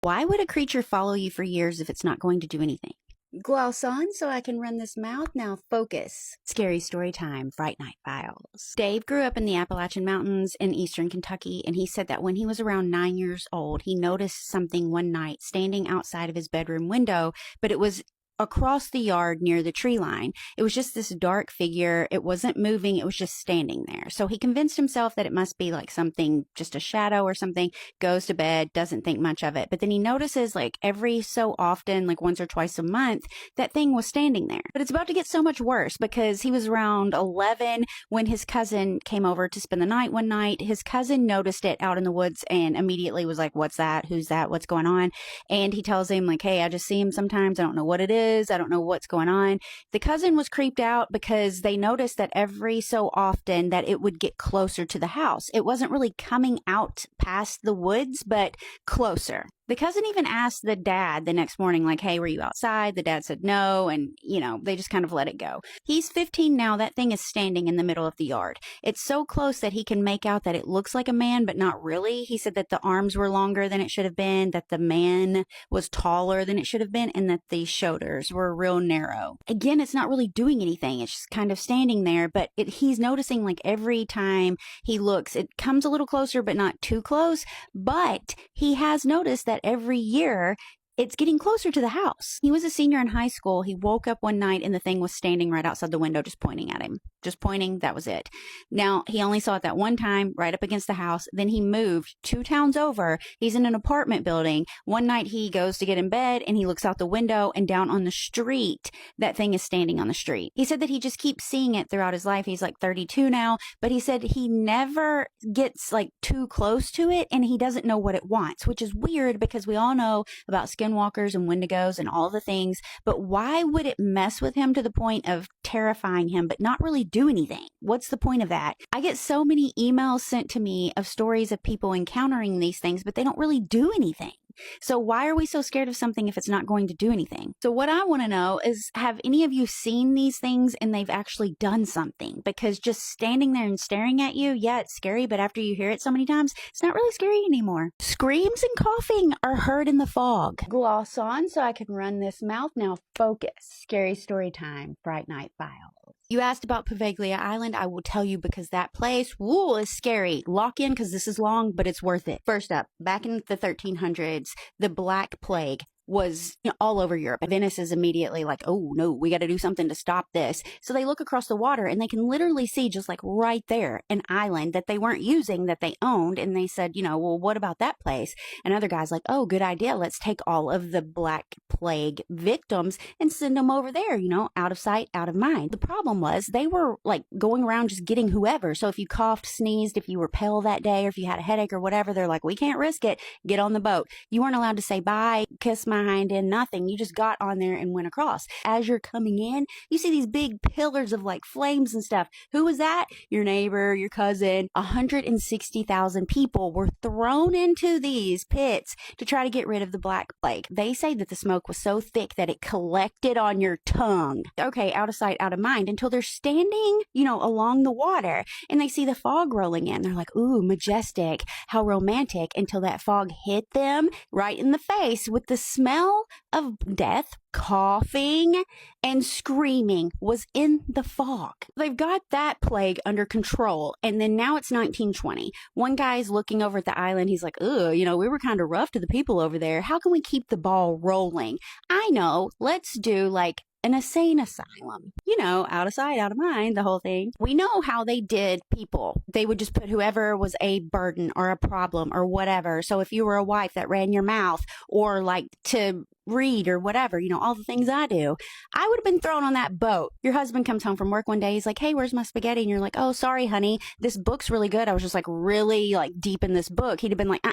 Why would a creature follow you for years if it's not going to do anything? Gloss on so I can run this mouth. Now focus. Scary story time, Fright Night Files. Dave grew up in the Appalachian Mountains in eastern Kentucky, and he said that when he was around 9 years old, he noticed something one night standing outside of his bedroom window, but it was across the yard near the tree line. It was just this dark figure. It wasn't moving. It was just standing there. So he convinced himself that it must be like something, just a shadow or something, goes to bed, doesn't think much of it. But then he notices like every so often, like once or twice a month, that thing was standing there. But it's about to get so much worse because he was around 11 when his cousin came over to spend the night one night. His cousin noticed it out in the woods and immediately was like, "What's that? Who's that? What's going on?" And he tells him like, "Hey, I just see him sometimes. I don't know what it is. I don't know what's going on." The cousin was creeped out because they noticed that every so often that it would get closer to the house. It wasn't really coming out past the woods, but closer. The cousin even asked the dad the next morning, like, "Hey, were you outside?" The dad said no, and, they just kind of let it go. He's 15 now. That thing is standing in the middle of the yard. It's so close that he can make out that it looks like a man, but not really. He said that the arms were longer than it should have been, that the man was taller than it should have been, and that the shoulders were real narrow. Again, it's not really doing anything. It's just kind of standing there, but he's noticing like every time he looks, it comes a little closer, but not too close. But he has noticed that every year it's getting closer to the house. He was a senior in high school. He woke up one night and the thing was standing right outside the window, just pointing at him. Just pointing, that was it. Now, he only saw it that one time, right up against the house. Then he moved 2 towns over. He's in an apartment building. One night he goes to get in bed and he looks out the window and down on the street, that thing is standing on the street. He said that he just keeps seeing it throughout his life. He's like 32 now, but he said he never gets like too close to it and he doesn't know what it wants, which is weird because we all know about skinwalkers and wendigos and all the things, but why would it mess with him to the point of terrifying him but not really do anything? What's the point of that? I get so many emails sent to me of stories of people encountering these things, but they don't really do anything. So why are we so scared of something if it's not going to do anything? So what I want to know is, have any of you seen these things and they've actually done something? Because just standing there and staring at you, yeah, it's scary, but after you hear it so many times, it's not really scary anymore. Screams and coughing are heard in the fog. Gloss on so I can run this mouth. Now focus. Scary story time, Fright Night Files. You asked about Poveglia Island. I will tell you because that place, woo, is scary. Lock in because this is long, but it's worth it. First up, back in the 1300s, the Black Plague was all over Europe. Venice is immediately like, "Oh no, we got to do something to stop this." So they look across the water and they can literally see just like right there an island that they weren't using, that they owned. And they said, "Well, what about that place?" And other guys like, "Oh, good idea. Let's take all of the Black Plague victims and send them over there, out of sight, out of mind." The problem was they were like going around just getting whoever. So if you coughed, sneezed, if you were pale that day, or if you had a headache or whatever, they're like, "We can't risk it. Get on the boat." You weren't allowed to say bye, kiss my hind end, nothing. You just got on there and went across. As you're coming in, you see these big pillars of like flames and stuff. Who was that? Your neighbor, your cousin. 160,000 people were thrown into these pits to try to get rid of the Black Plague. They say that the smoke was so thick that it collected on your tongue. Okay, out of sight, out of mind, until they're standing, along the water and they see the fog rolling in. They're like, "Ooh, majestic, how romantic," until that fog hit them right in the face with the smell of death. Coughing and screaming was in the fog. They've got that plague under control. And then now it's 1920. One guy's looking over at the island. He's like, "Ugh, we were kind of rough to the people over there. How can we keep the ball rolling? I know. Let's do like an insane asylum. Out of sight, out of mind, the whole thing." We know how they did people. They would just put whoever was a burden or a problem or whatever. So if you were a wife that ran your mouth or like to read or whatever, all the things I do, I would have been thrown on that boat. Your husband comes home from work one day. He's like, "Hey, where's my spaghetti?" And you're like, "Oh, sorry, honey. This book's really good. I was just like really like deep in this book." He'd have been like,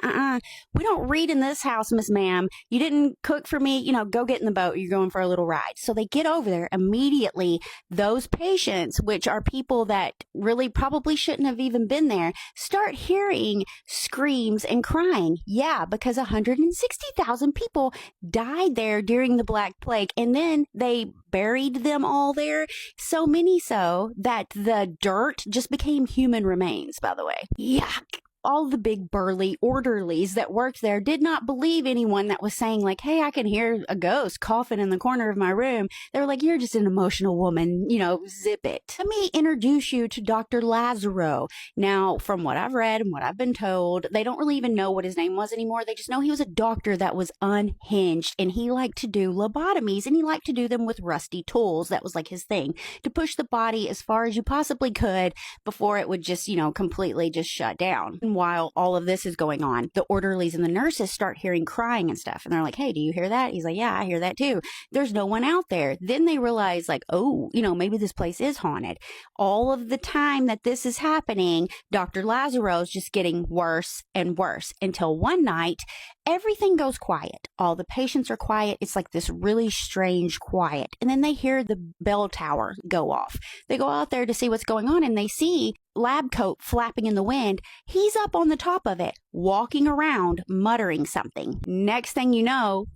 "We don't read in this house, Miss Ma'am. You didn't cook for me. Go get in the boat. You're going for a little ride." So they get over there immediately. Those patients, which are people that really probably shouldn't have even been there, start hearing screams and crying. Yeah, because 160,000 people died there during the Black Plague, and then they buried them all there. So many so that the dirt just became human remains, by the way. Yuck. All the big burly orderlies that worked there did not believe anyone that was saying like, hey, I can hear a ghost coughing in the corner of my room. They were like, you're just an emotional woman, zip it. Let me introduce you to Dr. Lazaro. Now, from what I've read and what I've been told, they don't really even know what his name was anymore. They just know he was a doctor that was unhinged, and he liked to do lobotomies, and he liked to do them with rusty tools. That was like his thing, to push the body as far as you possibly could before it would just, completely just shut down. And while all of this is going on, the orderlies and the nurses start hearing crying and stuff. And they're like, hey, do you hear that? He's like, yeah, I hear that too. There's no one out there. Then they realize like, oh, maybe this place is haunted. All of the time that this is happening, Dr. Lazaro's just getting worse and worse until one night, everything goes quiet. All the patients are quiet. It's like this really strange quiet. And then they hear the bell tower go off. They go out there to see what's going on, and they see lab coat flapping in the wind. He's up on the top of it, walking around, muttering something. Next thing you know,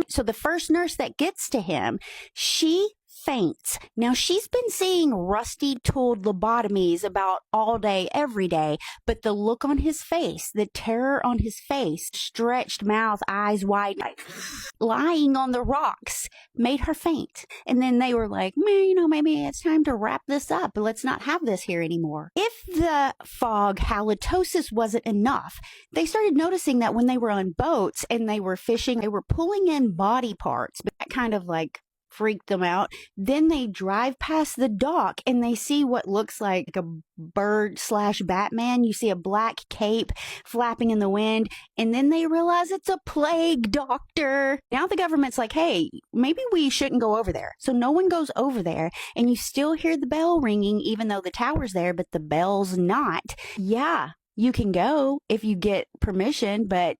so the first nurse that gets to him, she faints. Now, she's been seeing rusty tooled lobotomies about all day, every day, but the look on his face, the terror on his face, stretched mouth, eyes wide, lying on the rocks, made her faint. And then they were like, man, maybe it's time to wrap this up. Let's not have this here anymore. If the fog halitosis wasn't enough, they started noticing that when they were on boats and they were fishing, they were pulling in body parts, but that kind of like freaked them out. Then they drive past the dock and they see what looks like a bird/Batman. You see a black cape flapping in the wind, and then they realize it's a plague doctor. Now the government's like, hey, maybe we shouldn't go over there. So no one goes over there, and you still hear the bell ringing even though the tower's there, but the bell's not. Yeah, you can go if you get permission, but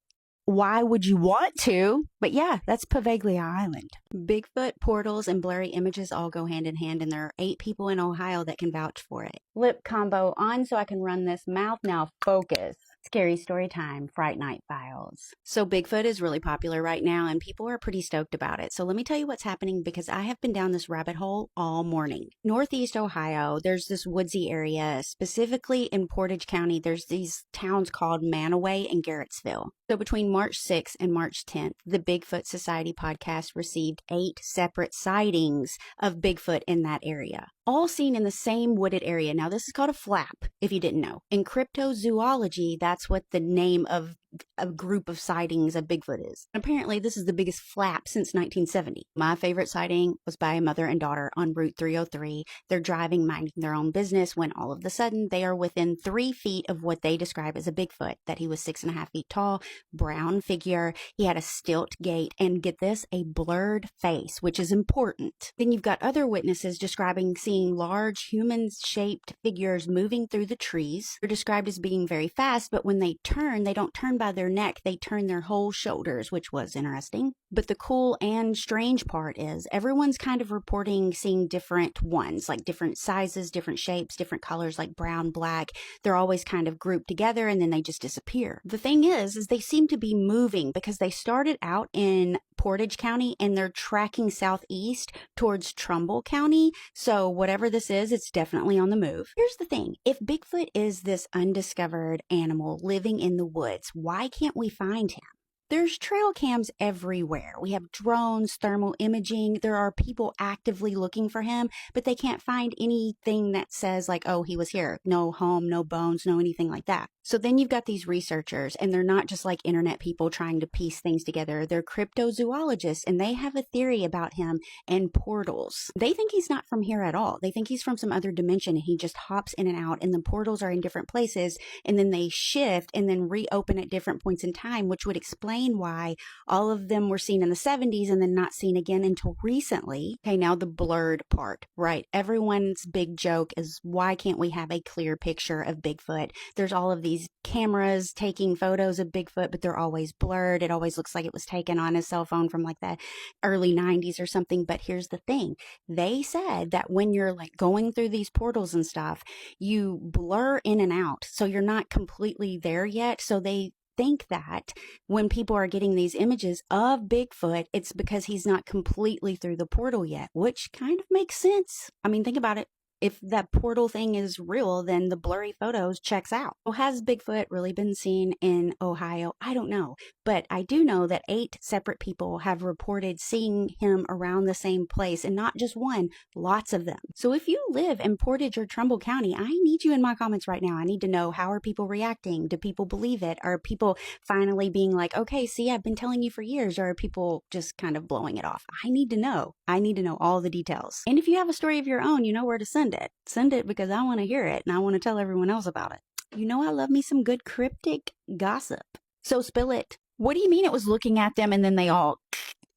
why would you want to? But yeah, that's Pavaglia Island. Bigfoot, portals, and blurry images all go hand in hand, and there are 8 people in Ohio that can vouch for it. Lip combo on so I can run this mouth. Now focus. Scary story time, Fright Night Files. So Bigfoot is really popular right now, and people are pretty stoked about it. So let me tell you what's happening, because I have been down this rabbit hole all morning. Northeast Ohio, there's this woodsy area, specifically in Portage County. There's these towns called Manaway and Garrettsville. So between March 6th and March 10th, the Bigfoot Society podcast received 8 separate sightings of Bigfoot in that area, all seen in the same wooded area. Now, this is called a flap, if you didn't know. In cryptozoology, that's what the name of a group of sightings of Bigfoot is. Apparently, this is the biggest flap since 1970. My favorite sighting was by a mother and daughter on Route 303. They're driving, minding their own business, when all of a sudden they are within 3 feet of what they describe as a Bigfoot, that he was 6.5 feet tall, brown figure. He had a stilt gait, and get this, a blurred face, which is important. Then you've got other witnesses describing seeing large human-shaped figures moving through the trees. They're described as being very fast, but when they turn, they don't turn by their neck, they turn their whole shoulders, which was interesting. But the cool and strange part is everyone's kind of reporting seeing different ones, like different sizes, different shapes, different colors, like brown, black. They're always kind of grouped together, and then they just disappear. The thing is they seem to be moving, because they started out in Portage County and they're tracking southeast towards Trumbull County. So whatever this is, it's definitely on the move. Here's the thing. If Bigfoot is this undiscovered animal living in the woods, why can't we find him? There's trail cams everywhere. We have drones, thermal imaging. There are people actively looking for him, but they can't find anything that says like, oh, he was here. No home, no bones, no anything like that. So then you've got these researchers, and they're not just like internet people trying to piece things together. They're cryptozoologists, and they have a theory about him and portals. They think he's not from here at all. They think he's from some other dimension, and he just hops in and out, and the portals are in different places, and then they shift and then reopen at different points in time, which would explain why all of them were seen in the 70s and then not seen again until recently. Okay, now the blurred part, right? Everyone's big joke is, why can't we have a clear picture of Bigfoot? There's all of these cameras taking photos of Bigfoot, but they're always blurred. It always looks like it was taken on a cell phone from like the early 90s or something. But here's the thing. They said that when you're like going through these portals and stuff, you blur in and out. So you're not completely there yet. So they think that when people are getting these images of Bigfoot, it's because he's not completely through the portal yet, which kind of makes sense. I mean, think about it. if that portal thing is real, then the blurry photos checks out. So has Bigfoot really been seen in Ohio? I don't know. But I do know that 8 separate people have reported seeing him around the same place, and not just one, lots of them. So if you live in Portage or Trumbull County, I need you in my comments right now. I need to know, how are people reacting? Do people believe it? Are people finally being like, okay, see, I've been telling you for years? Or are people just kind of blowing it off? I need to know. I need to know all the details. And if you have a story of your own, you know where to send it. Send it, because I want to hear it and I want to tell everyone else about it. You know I love me some good cryptic gossip. So spill it. What do you mean it was looking at them and then they all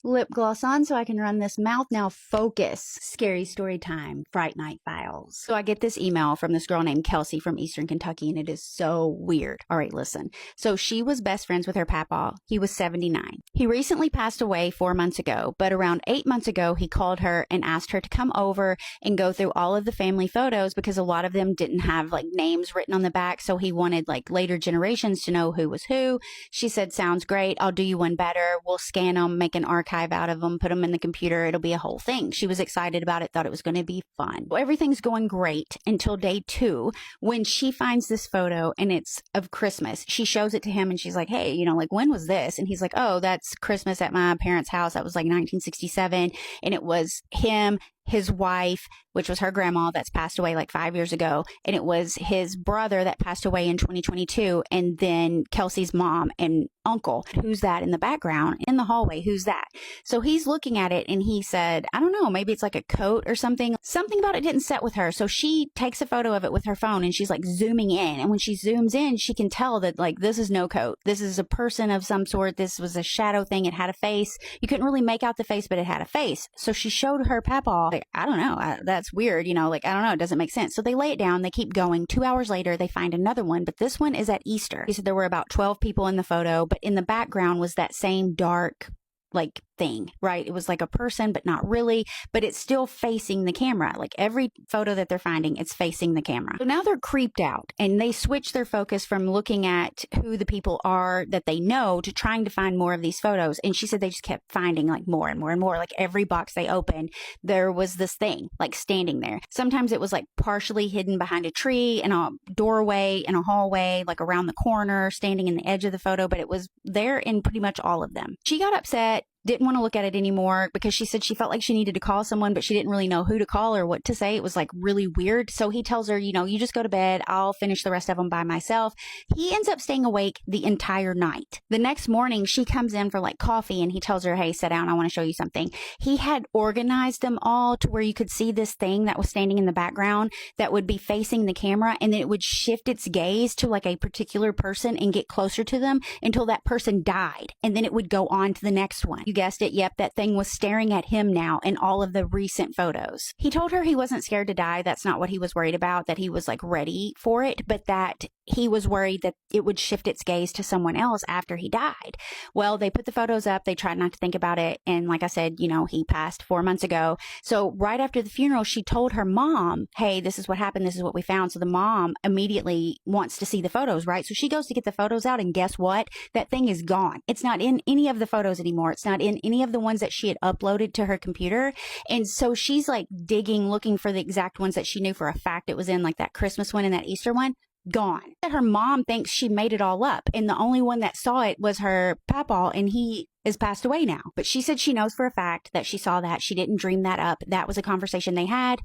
lip gloss on so I can run this mouth? Now focus. Scary story time. Fright Night Files. So I get this email from this girl named Kelsey from Eastern Kentucky, and it is so weird. All right, listen. So she was best friends with her papa. He was 79. He recently passed away 4 months ago, but around 8 months ago, he called her and asked her to come over and go through all of the family photos, because a lot of them didn't have like names written on the back. So he wanted like later generations to know who was who. She said, sounds great. I'll do you one better. We'll scan them, make an archive out of them, put them in the computer. It'll be a whole thing. She was excited about it, thought it was going to be fun. Well, everything's going great until day 2, when she finds this photo and it's of Christmas. She shows it to him and she's like, hey, you know, like, when was this? And he's like, oh, that's Christmas at my parents' house. That was like 1967. And it was him, his wife, which was her grandma that's passed away like 5 years ago. And it was his brother that passed away in 2022. And then Kelsey's mom and uncle. Who's that in the background in the hallway? Who's that? So he's looking at it and he said, I don't know, maybe it's like a coat or something. Something about it didn't set with her. So she takes a photo of it with her phone and she's like zooming in. And when she zooms in, she can tell that like, this is no coat. This is a person of some sort. This was a shadow thing. It had a face. You couldn't really make out the face, but it had a face. So she showed her papa, like, I don't know. That's weird. You know, like, I don't know. It doesn't make sense. So they lay it down. They keep going. 2 hours later, they find another one, but this one is at Easter. He said there were about 12 people in the photo, but in the background was that same dark, like, thing, right? It was like a person, but not really, but it's still facing the camera. Like every photo that they're finding, it's facing the camera. So now they're creeped out and they switch their focus from looking at who the people are that they know to trying to find more of these photos. And she said they just kept finding like more and more and more. Like every box they opened, there was this thing like standing there. Sometimes it was like partially hidden behind a tree, in a doorway, in a hallway, like around the corner, standing in the edge of the photo, but it was there in pretty much all of them. She got upset, didn't want to look at it anymore because she said she felt like she needed to call someone, but she didn't really know who to call or what to say. It was like really weird. So he tells her, you know, you just go to bed. I'll finish the rest of them by myself. He ends up staying awake the entire night. The next morning, she comes in for like coffee and he tells her, hey, sit down. I want to show you something. He had organized them all to where you could see this thing that was standing in the background that would be facing the camera, and then it would shift its gaze to like a particular person and get closer to them until that person died. And then it would go on to the next one. You guessed it. Yep. That thing was staring at him now in all of the recent photos. He told her he wasn't scared to die. That's not what he was worried about, that he was like ready for it, but that he was worried that it would shift its gaze to someone else after he died. Well, they put the photos up. They tried not to think about it. And like I said, you know, he passed 4 months ago. So right after the funeral, she told her mom, hey, this is what happened. This is what we found. So the mom immediately wants to see the photos, right? So she goes to get the photos out, and guess what? That thing is gone. It's not in any of the photos anymore. It's not in any of the ones that she had uploaded to her computer. And so she's like digging, looking for the exact ones that she knew for a fact it was in, like that Christmas one and that Easter one. Gone. Her mom thinks she made it all up, and the only one that saw it was her papa, and he is passed away now. But she said she knows for a fact that she saw that. She didn't dream that up. That was a conversation they had.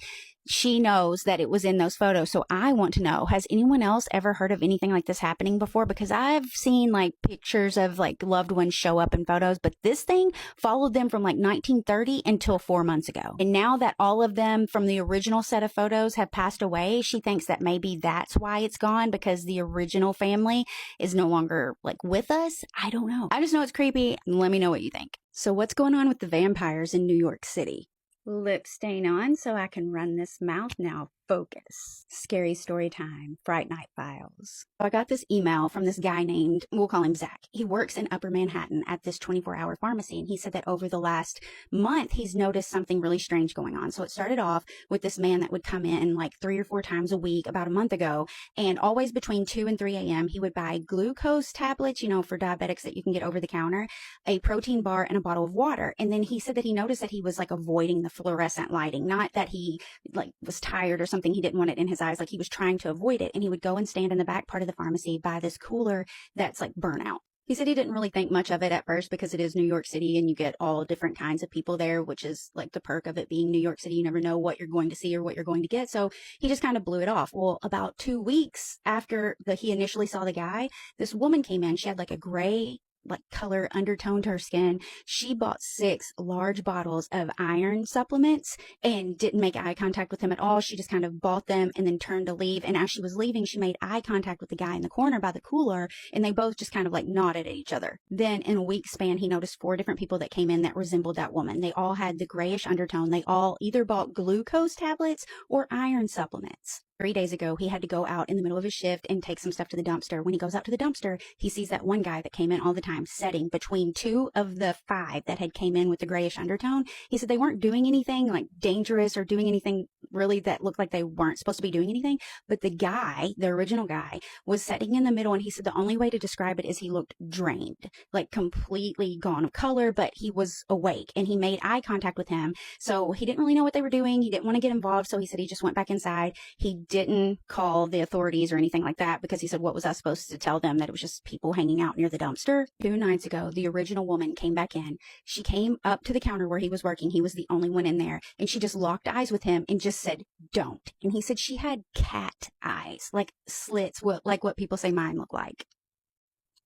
She knows that it was in those photos. So I want to know, has anyone else ever heard of anything like this happening before? Because I've seen like pictures of like loved ones show up in photos, but this thing followed them from like 1930 until 4 months ago. And now that all of them from the original set of photos have passed away, she thinks that maybe that's why it's gone, because the original family is no longer like with us. I don't know. I just know it's creepy. Let me know what you think. So what's going on with the vampires in New York City? Lip stain on so I can run this mouth. Now focus. Scary story time. Fright Night Files. I got this email from this guy named, we'll call him Zach. He works in Upper Manhattan at this 24-hour pharmacy, and he said that over the last month, he's noticed something really strange going on. So it started off with this man that would come in like 3 or 4 times a week about a month ago, and always between 2 and 3 a.m., he would buy glucose tablets, you know, for diabetics that you can get over the counter, a protein bar, and a bottle of water. And then he said that he noticed that he was like avoiding the fluorescent lighting. Not that he like was tired or something, he didn't want it in his eyes, like he was trying to avoid it. And he would go and stand in the back part of the pharmacy by this cooler that's like burnout. He said he didn't really think much of it at first because it is New York City and you get all different kinds of people there, which is like the perk of it being New York City. You never know what you're going to see or what you're going to get. So he just kind of blew it off. Well, about 2 weeks after he initially saw the guy, this woman came in. She had like a gray like color undertone to her skin. She bought 6 large bottles of iron supplements and didn't make eye contact with him at all. She just kind of bought them and then turned to leave. And as she was leaving, she made eye contact with the guy in the corner by the cooler, and they both just kind of like nodded at each other. Then in a week span, he noticed 4 different people that came in that resembled that woman. They all had the grayish undertone. They all either bought glucose tablets or iron supplements. 3 days ago, he had to go out in the middle of his shift and take some stuff to the dumpster. When he goes out to the dumpster, he sees that one guy that came in all the time sitting between 2 of the 5 that had came in with the grayish undertone. He said they weren't doing anything like dangerous or doing anything really that looked like they weren't supposed to be doing anything. But the guy, the original guy, was sitting in the middle, and he said the only way to describe it is he looked drained, like completely gone of color, but he was awake, and he made eye contact with him. So he didn't really know what they were doing. He didn't want to get involved, so he said he just went back inside. He didn't call the authorities or anything like that because he said, what was I supposed to tell them, that it was just people hanging out near the dumpster? 2 nights ago, the original woman came back in. She came up to the counter where he was working. He was the only one in there, and she just locked eyes with him and just said, don't. And he said she had cat eyes, like slits, like what people say mine look like.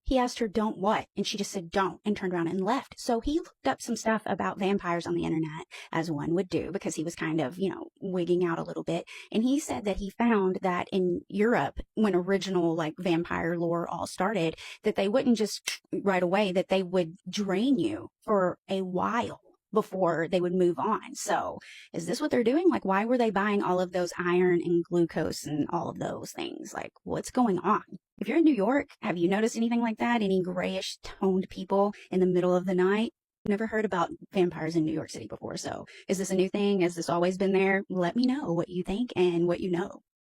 He asked her, don't what? And she just said, don't, and turned around and left. So he looked up some stuff about vampires on the internet, as one would do, because he was kind of, wigging out a little bit. And he said that he found that in Europe, when original like vampire lore all started, that they wouldn't just right away, that they would drain you for a while before they would move on. So is this what they're doing? Like, why were they buying all of those iron and glucose and all of those things? Like, what's going on? If you're in New York, have you noticed anything like that? Any grayish toned people in the middle of the night? Never heard about vampires in New York City before. So is this a new thing? Has this always been there? Let me know what you think and what you know.